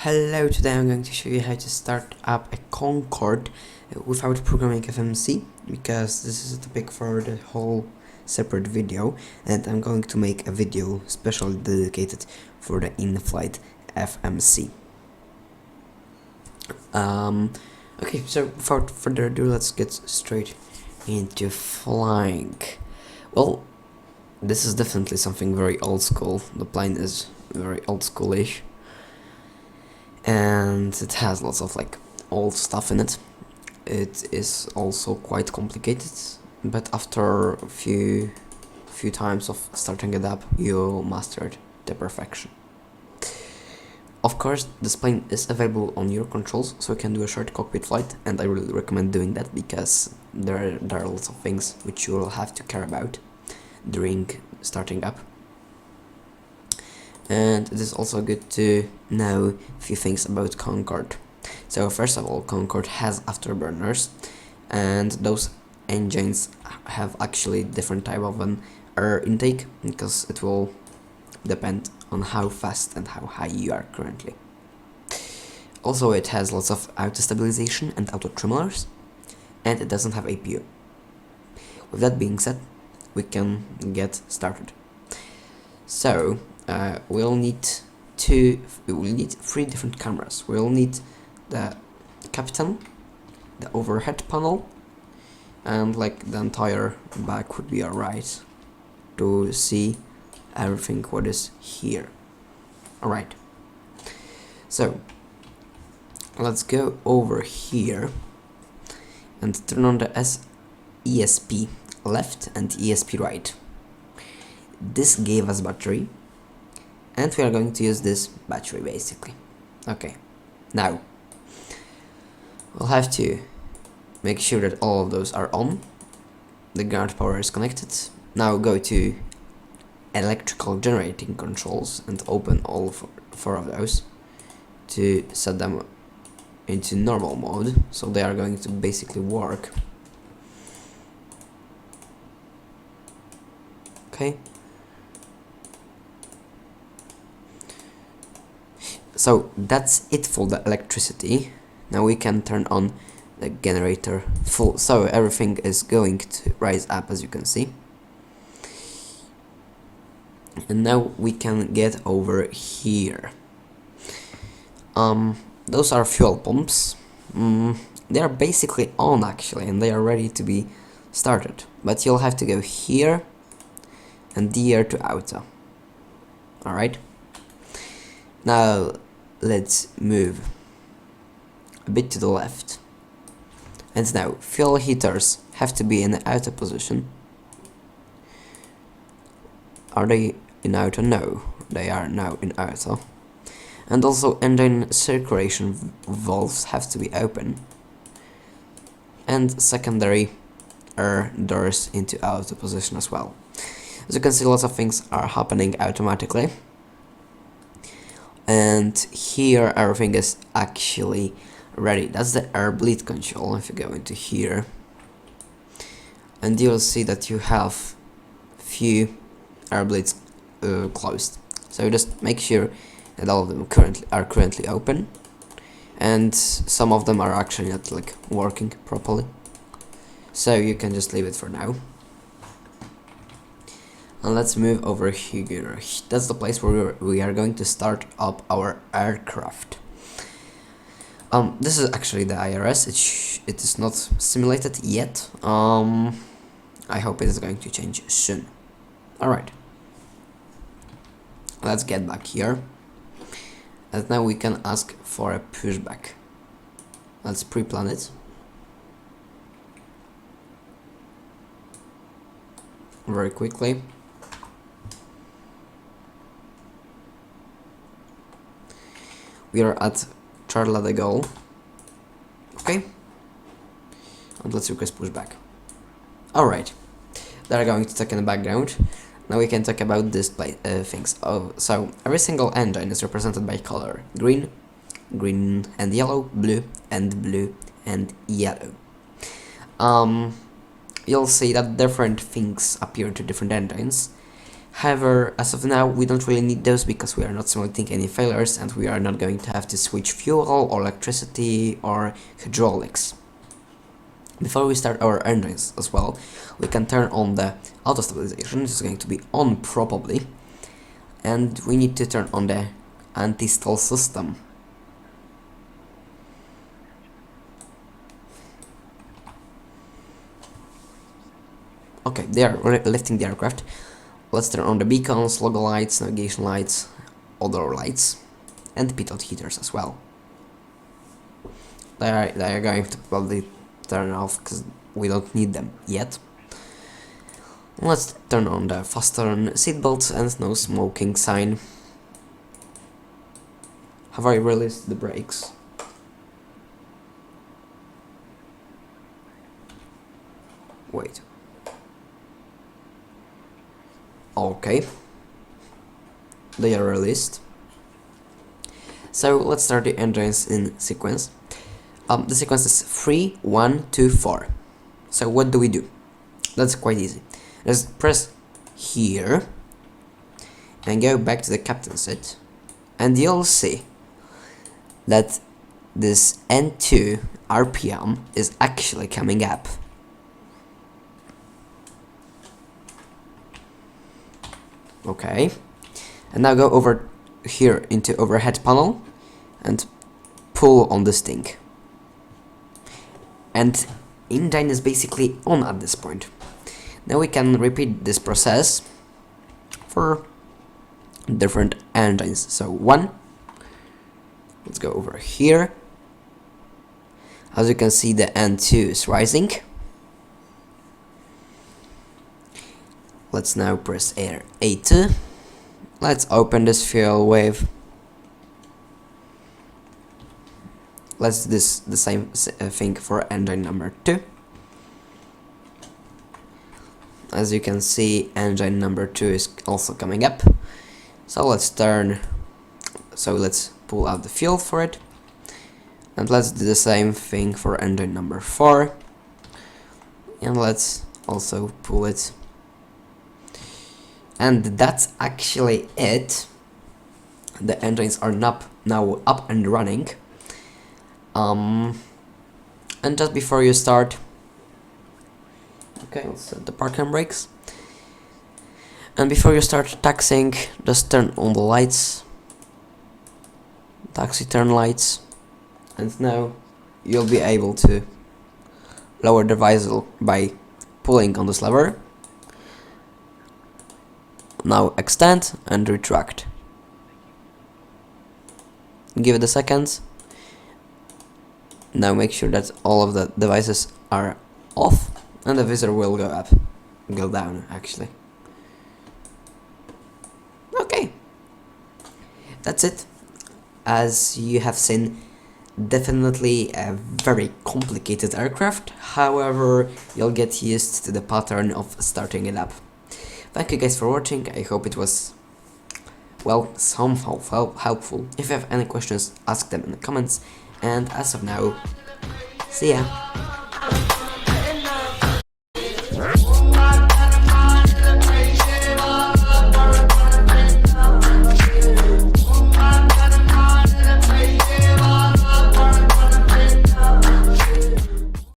Hello, today I'm going to show you how to start up a Concorde without programming FMC, because this is a topic for the whole separate video, and I'm going to make a video specially dedicated for the in-flight FMC. Okay, so without further ado, let's get straight into flying. Well, this is definitely something very old school. The plane is very old schoolish, and it has lots of old stuff in it. It is also quite complicated, but after a few times of starting it up, you mastered the perfection. Of course, this plane is available on your controls, so you can do a short cockpit flight, and I really recommend doing that because there are lots of things which you will have to care about during starting up. And it is also good to know a few things about Concorde. So first of all, Concorde has afterburners, and those engines have actually different type of an air intake, because it will depend on how fast and how high you are currently. Also, it has lots of auto stabilization and auto tremolers, and it doesn't have APU. With that being said, we can get started. So we'll need three different cameras. We'll need the captain, the overhead panel, and the entire back would be alright to see everything what is here. Alright, so let's go over here and turn on the ESP left and ESP right. This gave us battery, and we are going to use this battery basically. Okay, now we'll have to make sure that all of those are on. The ground power is connected. Now go to electrical generating controls and open all four of those to set them into normal mode, so they are going to basically work. Okay, so that's it for the electricity. Now we can turn on the generator full, so everything is going to rise up, as you can see. And now we can get over here. Those are fuel pumps. They are basically on actually, and they are ready to be started, but you'll have to go here and here to auto. Alright, now let's move a bit to the left, and now fuel heaters have to be in the auto position. Are they in auto? No, they are now in auto. And also engine circulation valves have to be open, and secondary air doors into auto position as well. As you can see, lots of things are happening automatically, and here everything is actually ready. That's the air bleed control. If you go into here, and you'll see that you have few air bleeds closed, so just make sure that all of them are currently open, and some of them are actually not working properly, so you can just leave it for now. And let's move over here. That's the place where we are going to start up our aircraft. This is actually the IRS. It is not simulated yet. I hope it is going to change soon. Alright, let's get back here, and now we can ask for a pushback. Let's pre-plan it. Very quickly. We are at Charlie de Gaulle. Okay, and let's request pushback. Alright, they're going to talk in the background. Now we can talk about display things. So every single engine is represented by color: green, green and yellow, blue and yellow. You'll see that different things appear to different engines. However, as of now, we don't really need those because we are not simulating any failures and we are not going to have to switch fuel or electricity or hydraulics. Before we start our engines as well, we can turn on the auto stabilization, which is going to be on probably, and we need to turn on the anti-stall system. Okay, they are lifting the aircraft. Let's turn on the beacons, logo lights, navigation lights, other lights, and pitot heaters as well. They are going to probably turn off because we don't need them yet. Let's turn on the fasten seatbelts and no smoking sign. Have I released the brakes? Wait. Okay. They are released. So let's start the engines in sequence. The sequence is 3, 1, 2, 4. So what do we do? That's quite easy. Just press here and go back to the captain seat, and you'll see that this N2 RPM is actually coming up. Okay, and now go over here into overhead panel and pull on this thing. And engine is basically on at this point. Now we can repeat this process for different engines. So 1, let's go over here. As you can see, the N2 is rising. Let's now press A2. Let's open this fuel wave. Let's do the same thing for engine number 2. As you can see, engine number 2 is also coming up. So let's pull out the fuel for it. And let's do the same thing for engine number 4. And let's also pull it. And that's actually it. The engines are now up and running. And just before you start, okay, let's set the parking brakes. And before you start taxiing, just turn on the lights, taxi turn lights, and now you'll be able to lower the visor by pulling on this lever. Now extend and retract. Give it a second. Now make sure that all of the devices are off and the visor will go down actually. Okay, that's it. As you have seen, definitely a very complicated aircraft. However, you'll get used to the pattern of starting it up. Thank you guys for watching. I hope it was, well, somehow helpful. If you have any questions, ask them in the comments. And as of now, see ya!